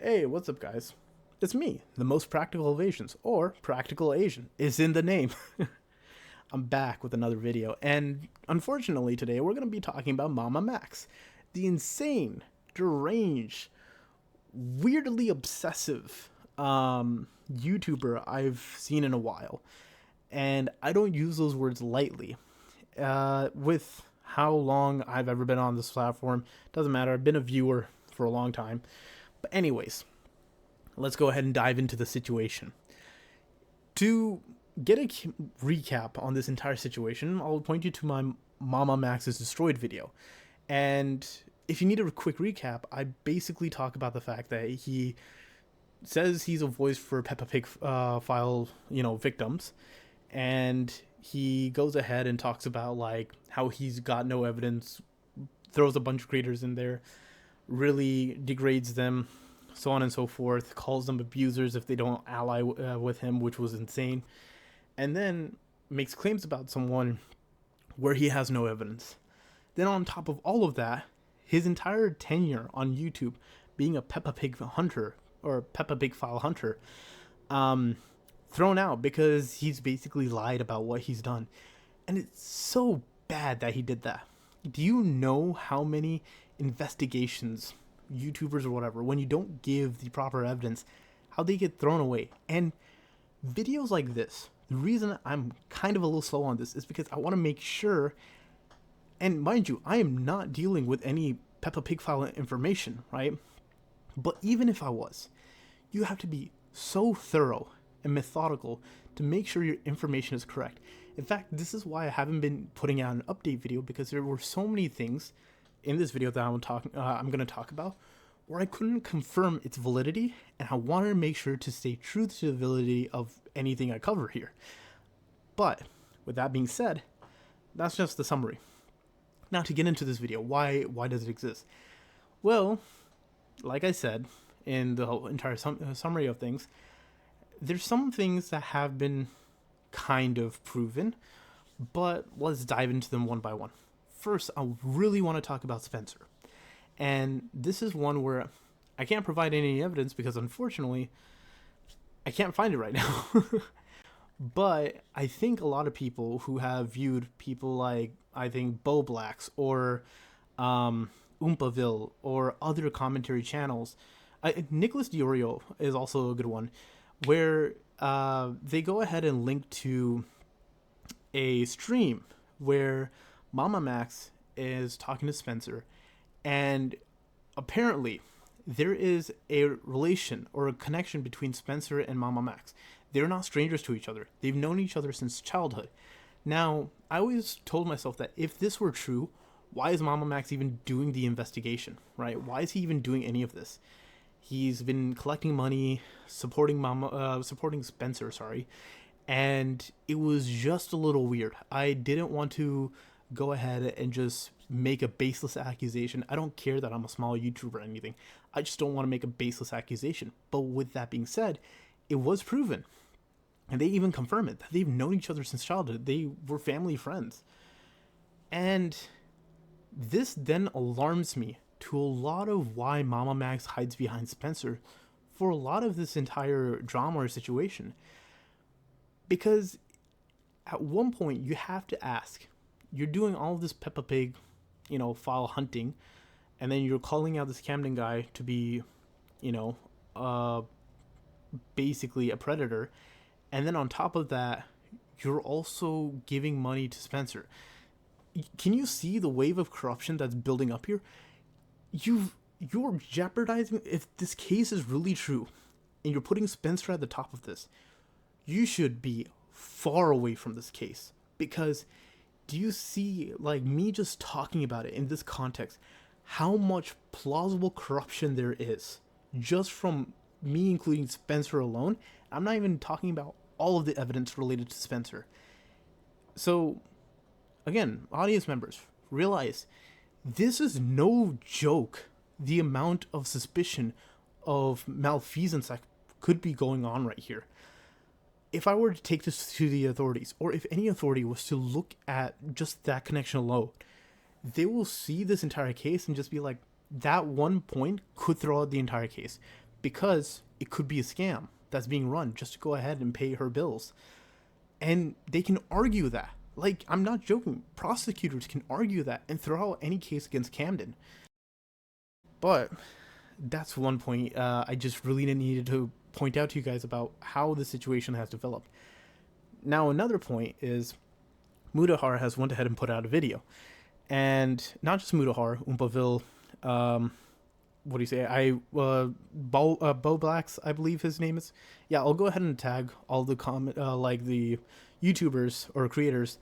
Hey, what's up, guys? It's me, the most practical of Asians, or practical Asian, is in the name. I'm back with another video, and unfortunately, today we're going to be talking about Mama Max, the insane, deranged, weirdly obsessive YouTuber I've seen in a while. And I don't use those words lightly. With how long I've ever been on this platform, doesn't matter, I've been a viewer for a long time. But, anyways, let's go ahead and dive into the situation. To get a recap on this entire situation, I'll point you to my Mama Max is Destroyed video. And if you need a quick recap, I basically talk about the fact that he says he's a voice for Peppa Pig file, victims. And he goes ahead and talks about like how he's got no evidence, throws a bunch of creators in there, really degrades them, so on and so forth, calls them abusers if they don't ally with him, which was insane, and then makes claims about someone where he has no evidence. Then, on top of all of that, his entire tenure on YouTube being a Peppa Pig hunter or Peppa Pig file hunter, thrown out because he's basically lied about what he's done. And it's so bad that he did that. Do you know how many investigations, YouTubers or whatever, when you don't give the proper evidence, how they get thrown away? And videos like this, the reason I'm kind of a little slow on this is because I want to make sure, and mind you, I am not dealing with any Peppa Pig file information, right? But even if I was, you have to be so thorough and methodical to make sure your information is correct. In fact, this is why I haven't been putting out an update video, because there were so many things in this video that I'm going to talk about where I couldn't confirm its validity, and I wanted to make sure to stay true to the validity of anything I cover here. But with that being said, that's just the summary. Now to get into this video, why does it exist? Well, like I said in the whole entire summary of things, there's some things that have been kind of proven, but let's dive into them one by one. First, I really want to talk about Spencer. And this is one where I can't provide any evidence because unfortunately, I can't find it right now. But I think a lot of people who have viewed people like, I think, Bo Blacks or Oompaville or other commentary channels, Nicholas Diorio is also a good one, where they go ahead and link to a stream where Mama Max is talking to Spencer, and apparently there is a relation or a connection between Spencer and Mama Max. They're not strangers to each other. They've known each other since childhood. Now, I always told myself that if this were true, why is Mama Max even doing the investigation, right? Why is he even doing any of this? He's been collecting money, supporting Spencer, and it was just a little weird. I didn't want to go ahead and just make a baseless accusation. I don't care that I'm a small YouTuber or anything. I just don't want to make a baseless accusation. But with that being said, it was proven, and they even confirm it, that they've known each other since childhood. They were family friends. And this then alarms me to a lot of why Mama Max hides behind Spencer for a lot of this entire drama or situation. Because at one point you have to ask, you're doing all of this Peppa Pig, file hunting, and then you're calling out this Camden guy to be, basically a predator, and then on top of that, you're also giving money to Spencer. Can you see the wave of corruption that's building up here? You're jeopardizing, if this case is really true and you're putting Spencer at the top of this, you should be far away from this case. Because do you see, like, me just talking about it in this context, how much plausible corruption there is just from me including Spencer alone? I'm not even talking about all of the evidence related to Spencer. So again, audience members, realize this is no joke, the amount of suspicion of malfeasance that could be going on right here. If I were to take this to the authorities, or if any authority was to look at just that connection alone, they will see this entire case and just be like, that one point could throw out the entire case. because it could be a scam that's being run just to go ahead and pay her bills. And they can argue that. Like, I'm not joking. Prosecutors can argue that and throw out any case against Camden. But that's one point I just really needed to point out to you guys about how the situation has developed. Now, another point is Mudahar has went ahead and put out a video. And not just Mudahar, Oompaville, what do you say? Bo Blacks, I believe his name is. Yeah, I'll go ahead and tag all the like the YouTubers or creators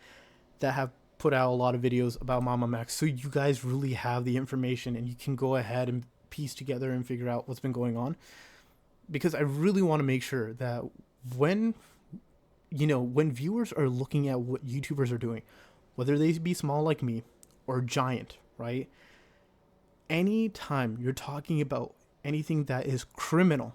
that have put out a lot of videos about MamaMax, so you guys really have the information and you can go ahead and piece together and figure out what's been going on. Because I really want to make sure that when viewers are looking at what YouTubers are doing, whether they be small like me or giant, right? Anytime you're talking about anything that is criminal,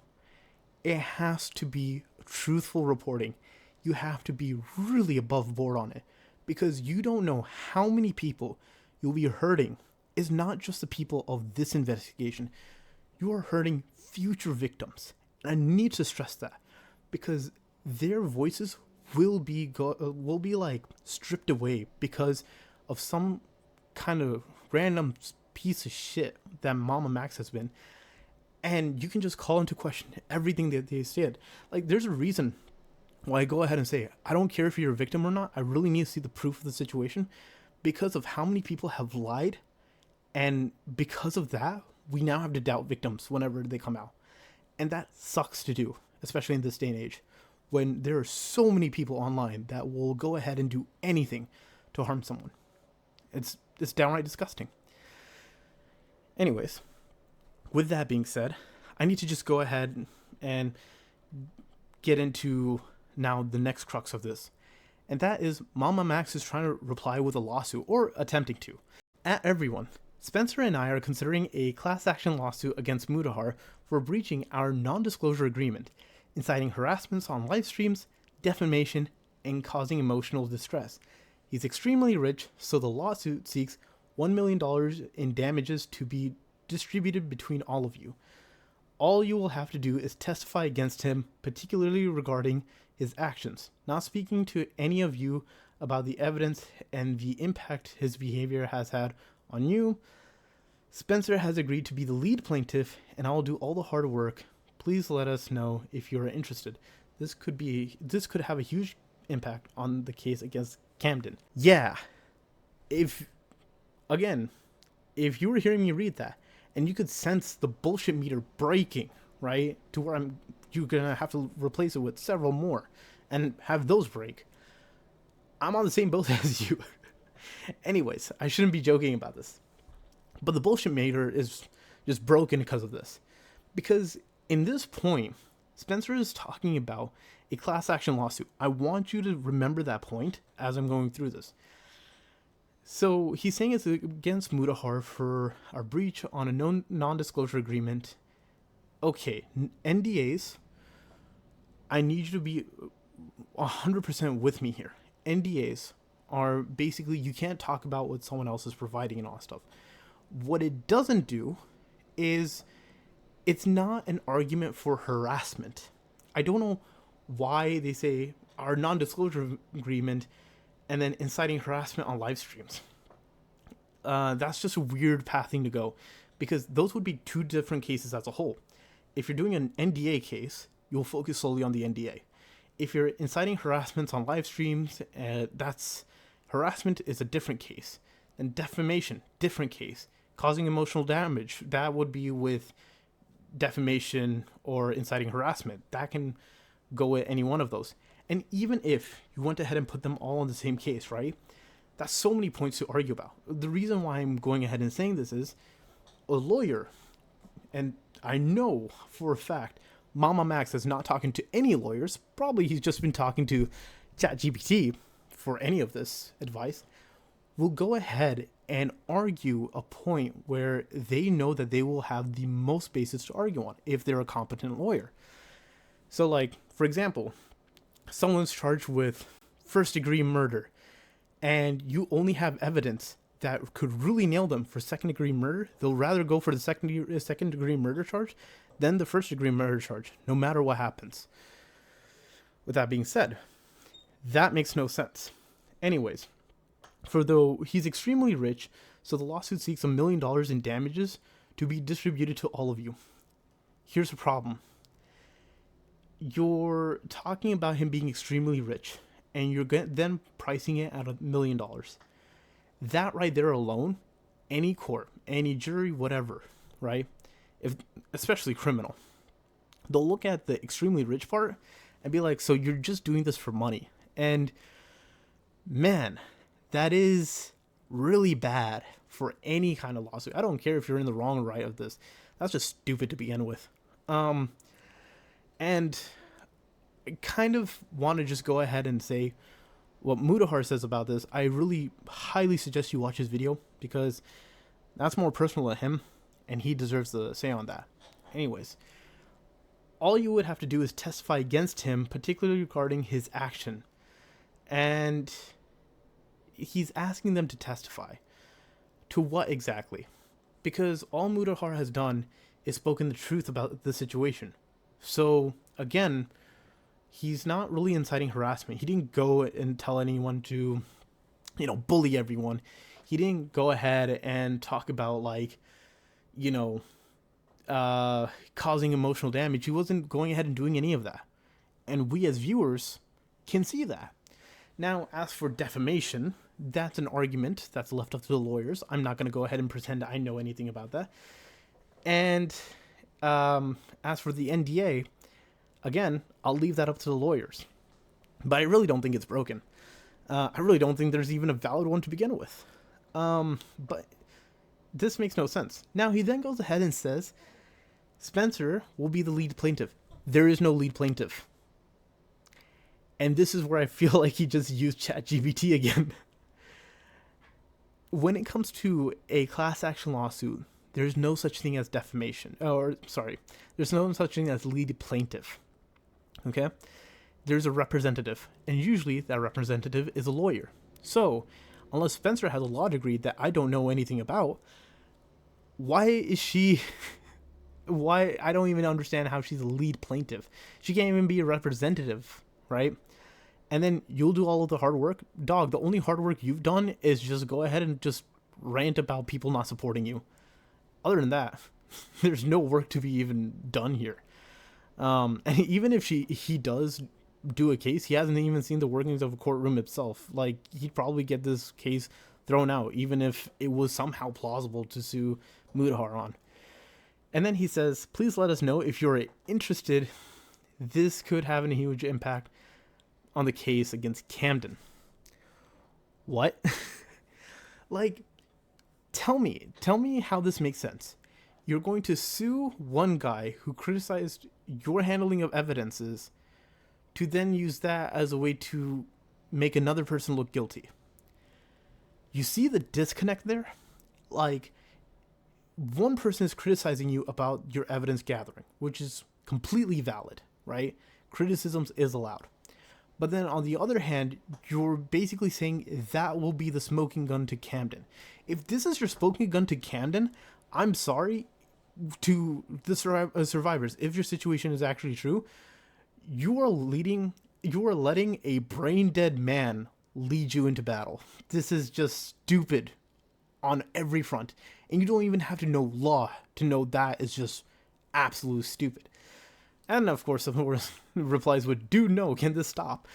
it has to be truthful reporting. You have to be really above board on it, because you don't know how many people you'll be hurting. It's not just the people of this investigation. You are hurting future victims. And I need to stress that, because their voices will be like stripped away because of some kind of random piece of shit that MamaMax has been, and you can just call into question everything that they said. Like, there's a reason why I go ahead and say I don't care if you're a victim or not. I really need to see the proof of the situation, because of how many people have lied, and because of that, we now have to doubt victims whenever they come out, and that sucks to do, especially in this day and age, when there are so many people online that will go ahead and do anything to harm someone. It's downright disgusting. Anyways, with that being said, I need to just go ahead and get into now the next crux of this. And that is MamaMax is trying to reply with a lawsuit, or attempting to. At everyone, Spencer and I are considering a class action lawsuit against Mudahar for breaching our non-disclosure agreement, inciting harassments on live streams, defamation, and causing emotional distress. He's extremely rich, so the lawsuit seeks $1 million in damages to be distributed between all of you. All you will have to do is testify against him, particularly regarding his actions, not speaking to any of you about the evidence and the impact his behavior has had on you. Spencer has agreed to be the lead plaintiff, and I'll do all the hard work. Please let us know if you're interested. This could have a huge impact on the case against Camden. Yeah. If you were hearing me read that, and you could sense the bullshit meter breaking, right? To where you're gonna have to replace it with several more and have those break. I'm on the same boat as you. Anyways, I shouldn't be joking about this. But the bullshit meter is just broken because of this. Because in this point, Spencer is talking about a class action lawsuit. I want you to remember that point as I'm going through this. So he's saying it's against Mudahar for our breach on a non-disclosure agreement. Okay, NDAs, I need you to be 100% with me here. NDAs are basically, you can't talk about what someone else is providing and all that stuff. What it doesn't do is, it's not an argument for harassment. I don't know why they say our non-disclosure agreement and then inciting harassment on live streams. That's just a weird pathing to go, because those would be two different cases as a whole. If you're doing an NDA case, you'll focus solely on the NDA. If you're inciting harassment on live streams, that's harassment is a different case. And defamation, different case. Causing emotional damage, that would be with defamation or inciting harassment. That can go with any one of those. And even if you went ahead and put them all in the same case, right? That's so many points to argue about. The reason why I'm going ahead and saying this is a lawyer, and I know for a fact MamaMax is not talking to any lawyers. Probably he's just been talking to ChatGPT for any of this advice. Will go ahead and argue a point where they know that they will have the most basis to argue on if they're a competent lawyer. So, like, for example, someone's charged with first-degree murder, and you only have evidence that could really nail them for second-degree murder. They'll rather go for the second-degree murder charge then the first degree murder charge, no matter what happens. With that being said, that makes no sense. Anyways, for though he's extremely rich, so the lawsuit seeks $1 million in damages to be distributed to all of you. Here's the problem. You're talking about him being extremely rich, and you're then pricing it at $1 million. That right there alone, any court, any jury, whatever, right? Especially criminal, they'll look at the extremely rich part and be like, so you're just doing this for money. And man, that is really bad for any kind of lawsuit. I don't care if you're in the wrong or right of this. That's just stupid to begin with. And I kind of want to just go ahead and say what Mudahar says about this. I really highly suggest you watch his video because that's more personal to him and he deserves the say on that. Anyways, all you would have to do is testify against him, particularly regarding his action. And he's asking them to testify. To what exactly? Because all Mudahar has done is spoken the truth about the situation. So, again, he's not really inciting harassment. He didn't go and tell anyone to, bully everyone. He didn't go ahead and talk about, causing emotional damage. He wasn't going ahead and doing any of that. And we as viewers can see that. Now, as for defamation, that's an argument that's left up to the lawyers. I'm not going to go ahead and pretend I know anything about that. And as for the NDA, again, I'll leave that up to the lawyers. But I really don't think it's broken. I really don't think there's even a valid one to begin with. But this makes no sense. Now, he then goes ahead and says, Spencer will be the lead plaintiff. There is no lead plaintiff. And this is where I feel like he just used ChatGPT again. When it comes to a class action lawsuit, there's no such thing as defamation. There's no such thing as lead plaintiff. Okay? There's a representative. And usually that representative is a lawyer. So, unless Spencer has a law degree that I don't know anything about, why is she... Why? I don't even understand how she's a lead plaintiff. She can't even be a representative, right? And then you'll do all of the hard work. Dog, the only hard work you've done is just go ahead and just rant about people not supporting you. Other than that, there's no work to be even done here. And even if he does do a case, he hasn't even seen the workings of a courtroom itself. Like, he'd probably get this case thrown out, even if it was somehow plausible to sue Mudahar on. And then he says, please let us know if you're interested. This could have a huge impact on the case against Camden. What? Tell me how this makes sense. You're going to sue one guy who criticized your handling of evidences to then use that as a way to make another person look guilty. You see the disconnect there? One person is criticizing you about your evidence gathering, which is completely valid, right? Criticisms is allowed. But then on the other hand, you're basically saying that will be the smoking gun to Camden. If this is your smoking gun to Camden, I'm sorry to the survivors. If your situation is actually true, you are letting a brain dead man lead you into battle. This is just stupid on every front. And you don't even have to know law to know that is just absolute stupid. And of course, someone replies with, dude, no, can this stop?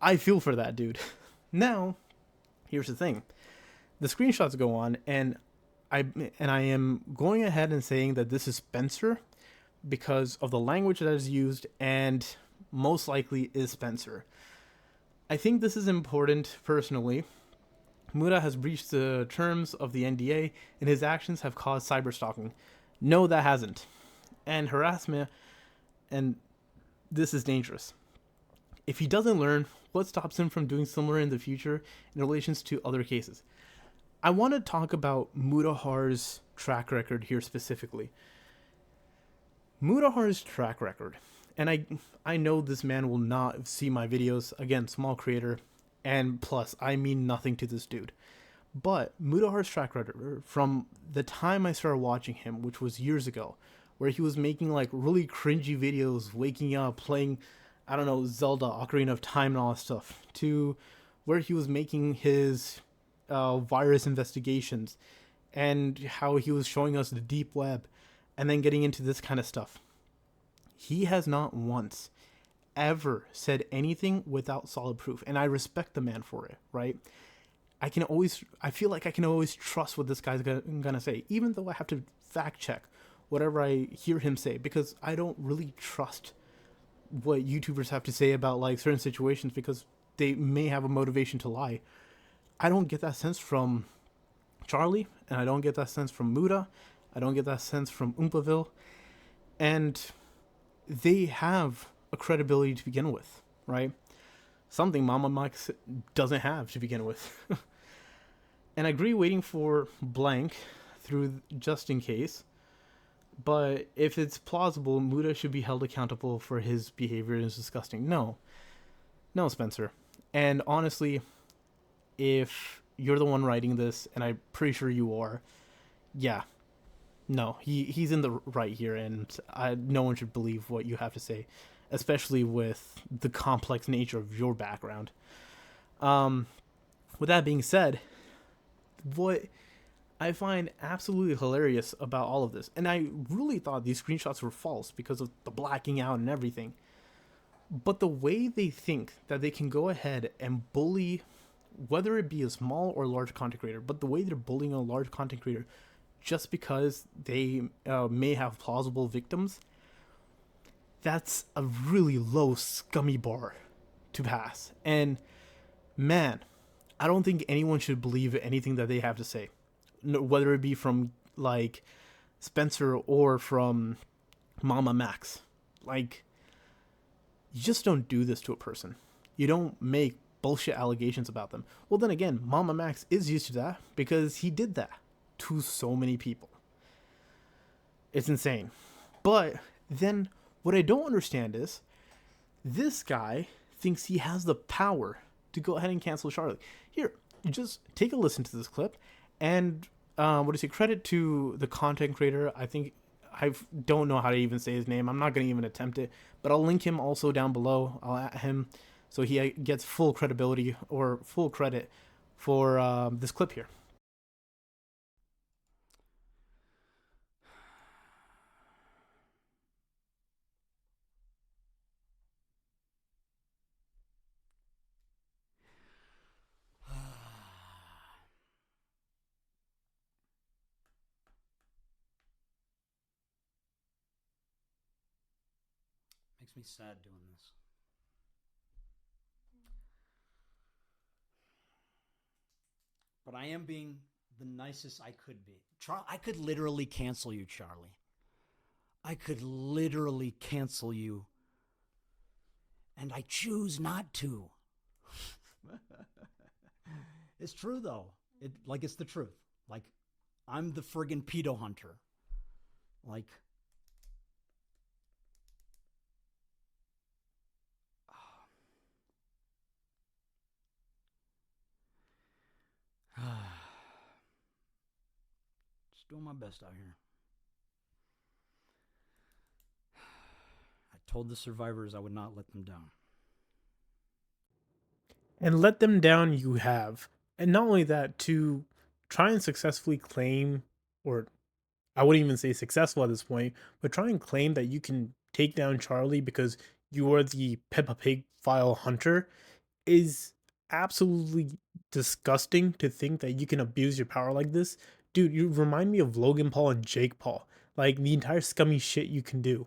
I feel for that, dude. Now, here's the thing. The screenshots go on, and I am going ahead and saying that this is Spencer because of the language that is used, and most likely is Spencer. I think this is important personally. Muda has breached the terms of the NDA, and his actions have caused cyberstalking. No, that hasn't. And harassment, and this is dangerous. If he doesn't learn, what stops him from doing similar in the future in relations to other cases? I want to talk about Mudahar's track record here specifically. Mudahar's track record, and I know this man will not see my videos. Again, small creator, and plus, I mean nothing to this dude. But Mudahar's track record, from the time I started watching him, which was years ago, where he was making like really cringy videos, waking up, playing, I don't know, Zelda, Ocarina of Time, and all that stuff, to where he was making his virus investigations and how he was showing us the deep web and then getting into this kind of stuff. He has not once ever said anything without solid proof, and I respect the man for it, right? I feel like I can always trust what this guy's gonna say, even though I have to fact check whatever I hear him say, because I don't really trust what YouTubers have to say about like certain situations, because they may have a motivation to lie. I don't get that sense from Charlie, and I don't get that sense from Muda. I don't get that sense from Oompaville, and they have a credibility to begin with, right? Something MamaMax doesn't have to begin with. And I agree waiting for blank through just in case, but if it's plausible, Muda should be held accountable for his behavior. Is disgusting. No, no, Spencer. And honestly, if you're the one writing this, and I'm pretty sure you are, yeah, no, he's in the right here, and no one should believe what you have to say, especially with the complex nature of your background. With that being said, what I find absolutely hilarious about all of this, and I really thought these screenshots were false because of the blacking out and everything, but the way they think that they can go ahead and bully, whether it be a small or large content creator, but the way they're bullying a large content creator just because they may have plausible victims, that's a really low, scummy bar to pass. And man, I don't think anyone should believe anything that they have to say, whether it be from like Spencer or from MamaMax. Like, you just don't do this to a person. You don't make bullshit allegations about them. Well, then again, MamaMax is used to that because he did that to so many people. It's insane. But then what I don't understand is this guy thinks he has the power to go ahead and cancel Charlie. Here, just take a listen to this clip, and what do you say? Credit to the content creator. I think I don't know how to even say his name. I'm not going to even attempt it, but I'll link him also down below. I'll at him so he gets full credibility or full credit for this clip here. Makes me sad doing this. But I am being the nicest I could be. I could literally cancel you, Charlie. I could literally cancel you. And I choose not to. It's true, though. It's the truth. Like, I'm the friggin' pedo hunter. Like, just doing my best out here. I told the survivors I would not let them down. And let them down you have. And not only that, to try and successfully claim, or I wouldn't even say successful at this point, but try and claim that you can take down Charlie because you are the Peppa Pig file hunter is absolutely disgusting. To think that you can abuse your power like this. Dude, you remind me of Logan Paul and Jake Paul. Like the entire scummy shit you can do.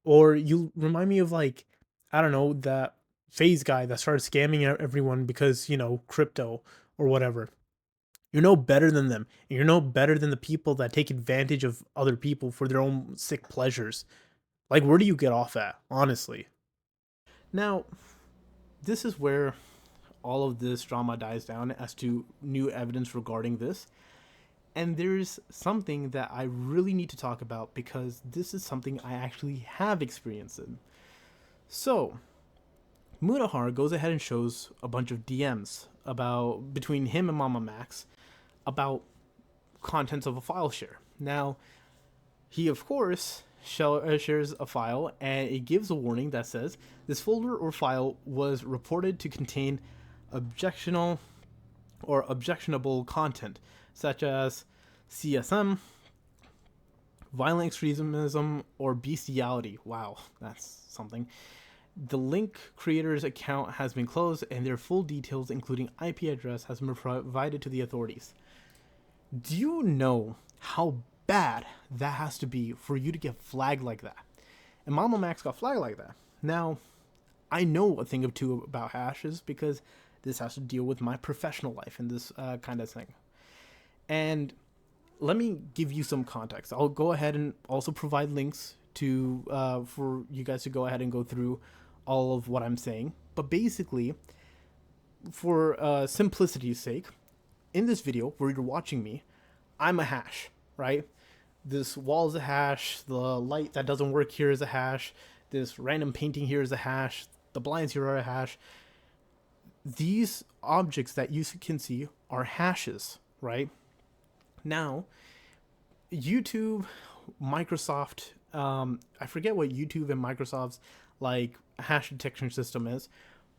Or you remind me of like, I don't know, that phase guy that started scamming everyone because, crypto or whatever. You're no better than them. You're no better than the people that take advantage of other people for their own sick pleasures. Like, where do you get off at, honestly? Now, this is where all of this drama dies down as to new evidence regarding this. And there's something that I really need to talk about because this is something I actually have experienced in. So, Mudahar goes ahead and shows a bunch of DMs about between him and MamaMax about contents of a file share. Now, he of course shares a file, and it gives a warning that says this folder or file was reported to contain objectionable or objectionable content, such as CSM, violent extremism, or bestiality. Wow, that's something. The link creator's account has been closed, and their full details, including IP address, has been provided to the authorities. Do you know how bad that has to be for you to get flagged like that? And MamaMax got flagged like that. Now, I know a thing or two about hashes because this has to deal with my professional life and this kind of thing. And let me give you some context. I'll go ahead and also provide links to for you guys to go ahead and go through all of what I'm saying. But basically, for simplicity's sake, in this video where you're watching me, I'm a hash, right? This wall is a hash. The light that doesn't work here is a hash. This random painting here is a hash. The blinds here are a hash. These objects that you can see are hashes, right? Now, YouTube, Microsoft, I forget what YouTube and Microsoft's like hash detection system is.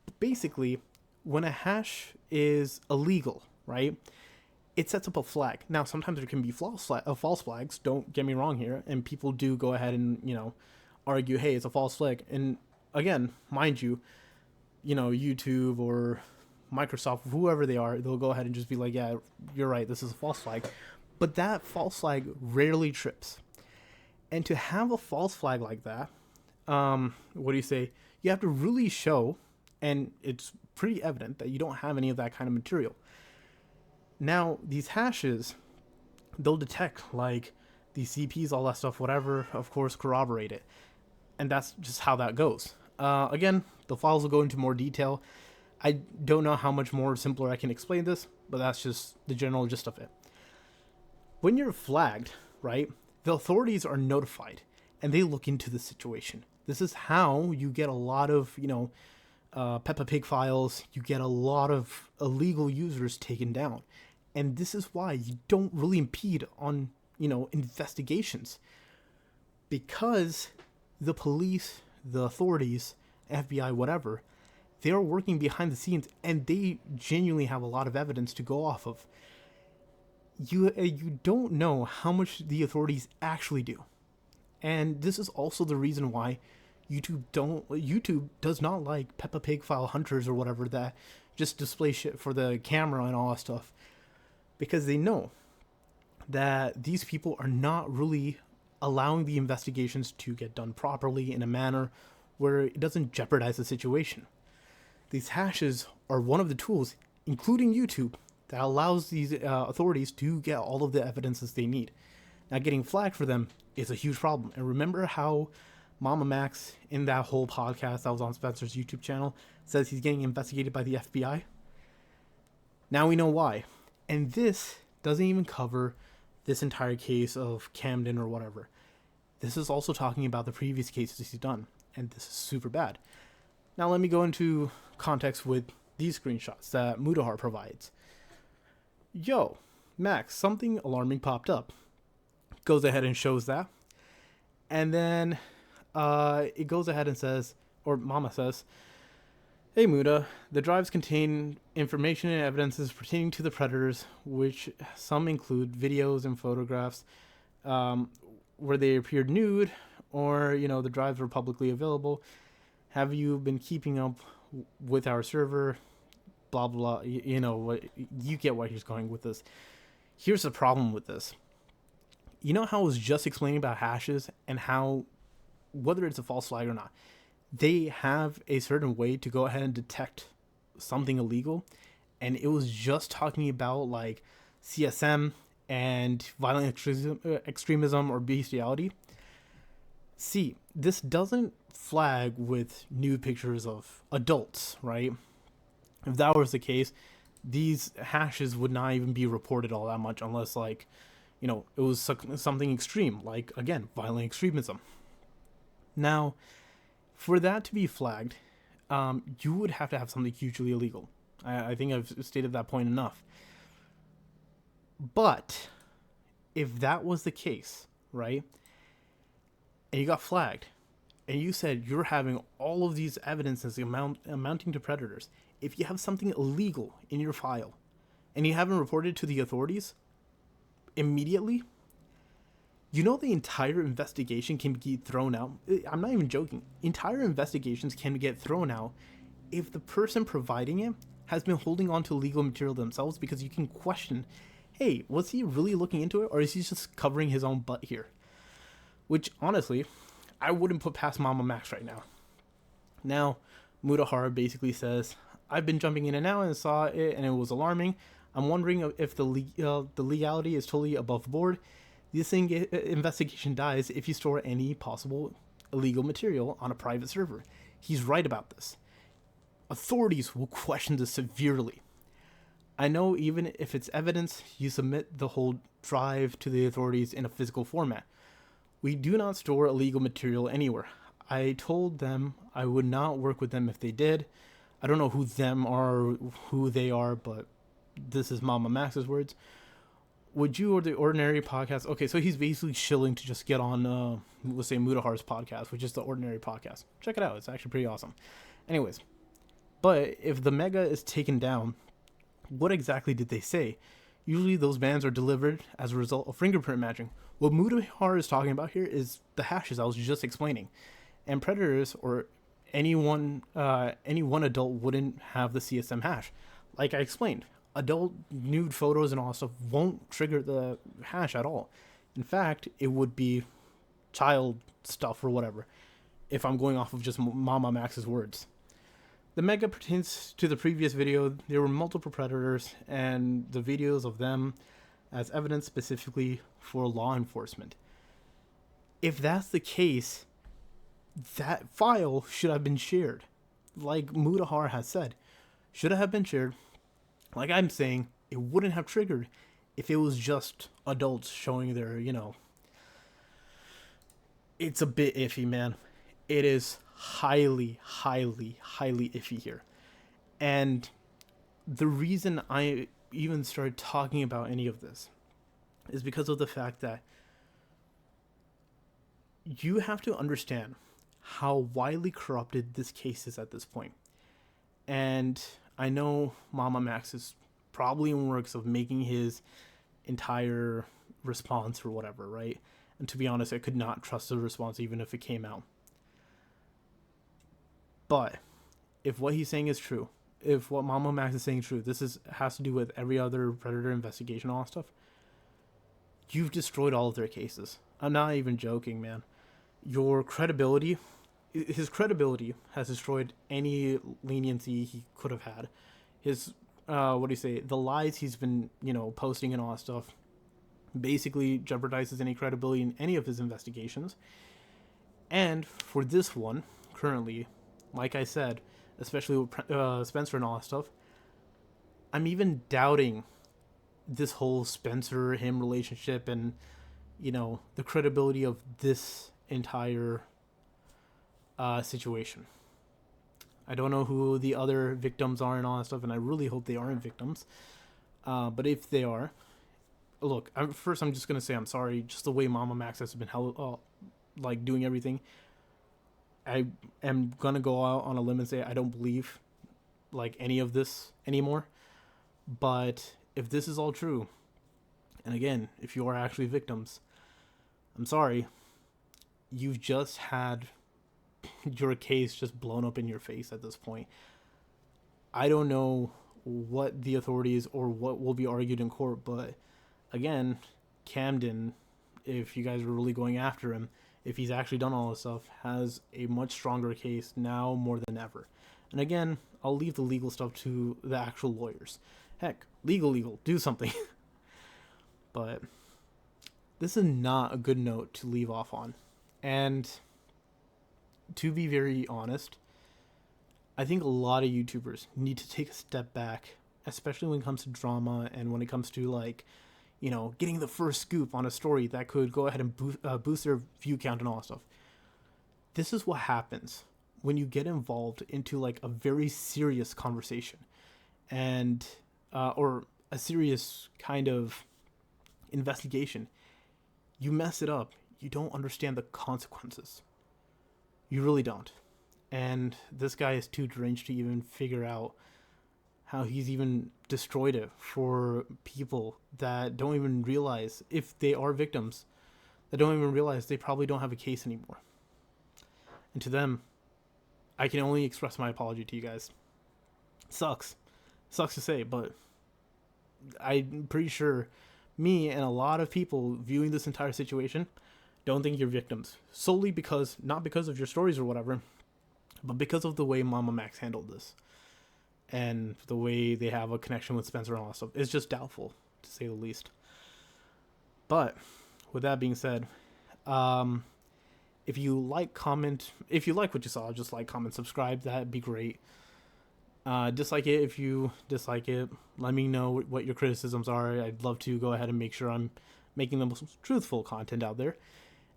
But basically, when a hash is illegal, right, it sets up a flag. Now, sometimes there can be false flags. Don't get me wrong here, and people do go ahead and argue, hey, it's a false flag. And again, mind you, YouTube or Microsoft, whoever they are, they'll go ahead and just be like, yeah, you're right, this is a false flag. But that false flag rarely trips. And to have a false flag like that, what do you say? You have to really show, and it's pretty evident that you don't have any of that kind of material. Now, these hashes, they'll detect like these CPs, all that stuff, whatever, of course, corroborate it. And that's just how that goes. Again, the files will go into more detail. I don't know how much more simpler I can explain this, but that's just the general gist of it. When you're flagged, right, the authorities are notified and they look into the situation. This is how you get a lot of, Peppa Pig files. You get a lot of illegal users taken down. And this is why you don't really impede on, investigations. Because the police, the authorities, FBI, whatever, they are working behind the scenes and they genuinely have a lot of evidence to go off of. You don't know how much the authorities actually do. And this is also the reason why YouTube does not like Peppa Pig file hunters or whatever that just display shit for the camera and all that stuff. Because they know that these people are not really allowing the investigations to get done properly in a manner where it doesn't jeopardize the situation. These hashes are one of the tools, including YouTube, that allows these authorities to get all of the evidences they need. Now, getting flagged for them is a huge problem. And remember how MamaMax, in that whole podcast that was on Spencer's YouTube channel, says he's getting investigated by the FBI? Now we know why. And this doesn't even cover this entire case of Camden or whatever. This is also talking about the previous cases he's done. And this is super bad. Now let me go into context with these screenshots that Mudahar provides. Yo, Max, something alarming popped up. Goes ahead and shows that. And then it goes ahead and says, or Mama says, hey Muda, the drives contain information and evidences pertaining to the predators, which some include videos and photographs where they appeared nude, or, the drives were publicly available. Have you been keeping up with our server? Blah, blah, blah. You get where he's going with this. Here's the problem with this. You know how I was just explaining about hashes and how, whether it's a false flag or not, they have a certain way to go ahead and detect something illegal. And it was just talking about like CSM and violent extremism or bestiality. See, this doesn't flag with nude pictures of adults, right? If that was the case, these hashes would not even be reported all that much unless, like, it was something extreme, like, again, violent extremism. Now, for that to be flagged, you would have to have something hugely illegal. I think I've stated that point enough. But if that was the case, right, and you got flagged, and you said you're having all of these evidences amounting to predators. If you have something illegal in your file and you haven't reported to the authorities immediately, you know the entire investigation can get thrown out. I'm not even joking. Entire investigations can get thrown out if the person providing it has been holding on to legal material themselves, because you can question, hey, was he really looking into it, or is he just covering his own butt here? Which, honestly, I wouldn't put past MamaMax right now. Now, Mudahar basically says, I've been jumping in and out and saw it, and it was alarming. I'm wondering if the legality is totally above board. This investigation dies if you store any possible illegal material on a private server. He's right about this. Authorities will question this severely. I know even if it's evidence, you submit the whole drive to the authorities in a physical format. We do not store illegal material anywhere. I told them I would not work with them if they did. I don't know who them are, who they are, but this is MamaMax's words. Would you or the Ordinary podcast? Okay, so he's basically shilling to just get on, let's say, Mudahar's podcast, which is the Ordinary podcast. Check it out. It's actually pretty awesome. Anyways, but if the mega is taken down, what exactly did they say? Usually those bans are delivered as a result of fingerprint matching. What Mudahar is talking about here is the hashes I was just explaining. And predators or any one adult wouldn't have the CSM hash. Like I explained, adult nude photos and all stuff won't trigger the hash at all. In fact, it would be child stuff or whatever, if I'm going off of just MamaMax's words. The mega pertains to the previous video. There were multiple predators and the videos of them as evidence specifically for law enforcement. If that's the case, that file should have been shared. Like Mudahar has said, should have been shared. Like I'm saying, it wouldn't have triggered if it was just adults showing their, It's a bit iffy, man. It is highly, highly, highly iffy here. And the reason I even started talking about any of this is because of the fact that you have to understand how widely corrupted this case is at this point. And I know MamaMax is probably in works of making his entire response or whatever, right? And to be honest, I could not trust the response even if it came out. But if what he's saying is true, if what MamaMax is saying is true, has to do with every other predator investigation, all that stuff. You've destroyed all of their cases. I'm not even joking, man. Your credibility, his credibility has destroyed any leniency he could have had. His, the lies he's been, posting and all that stuff basically jeopardizes any credibility in any of his investigations. And for this one, currently, like I said, especially with Spencer and all that stuff, I'm even doubting this whole Spencer-him relationship and, the credibility of this entire situation. I don't know who the other victims are and all that stuff, and I really hope they aren't victims. But if they are, look, I'm just going to say I'm sorry. Just the way MamaMax has been doing everything. I am going to go out on a limb and say I don't believe any of this anymore. But if this is all true, and again, if you are actually victims, I'm sorry. You've just had your case just blown up in your face at this point. I don't know what the authorities or what will be argued in court, but again, Camden, if you guys are really going after him, if he's actually done all this stuff, has a much stronger case now more than ever. And again, I'll leave the legal stuff to the actual lawyers. Heck, legal, do something. But this is not a good note to leave off on. And to be very honest, I think a lot of YouTubers need to take a step back, especially when it comes to drama and when it comes to getting the first scoop on a story that could go ahead and boost their view count and all that stuff. This is what happens when you get involved into a very serious conversation and or a serious kind of investigation. You mess it up. you don't understand the consequences. You really don't. And this guy is too deranged to even figure out how he's even destroyed it for people that don't even realize, if they are victims, that don't even realize they probably don't have a case anymore. And to them, I can only express my apology to you guys. Sucks to say, but I'm pretty sure me and a lot of people viewing this entire situation don't think you're victims, solely because, not because of your stories or whatever, but because of the way MamaMax handled this and the way they have a connection with Spencer and all that stuff. It's just doubtful, to say the least. But with that being said, if you like what you saw, just like, comment, subscribe. That'd be great. Dislike it if you dislike it. Let me know what your criticisms are. I'd love to go ahead and make sure I'm making the most truthful content out there.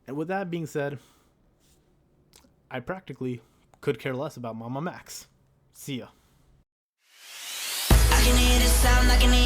And with that being said, I practically could care less about MamaMax. See ya. I can hear the sound, I can hear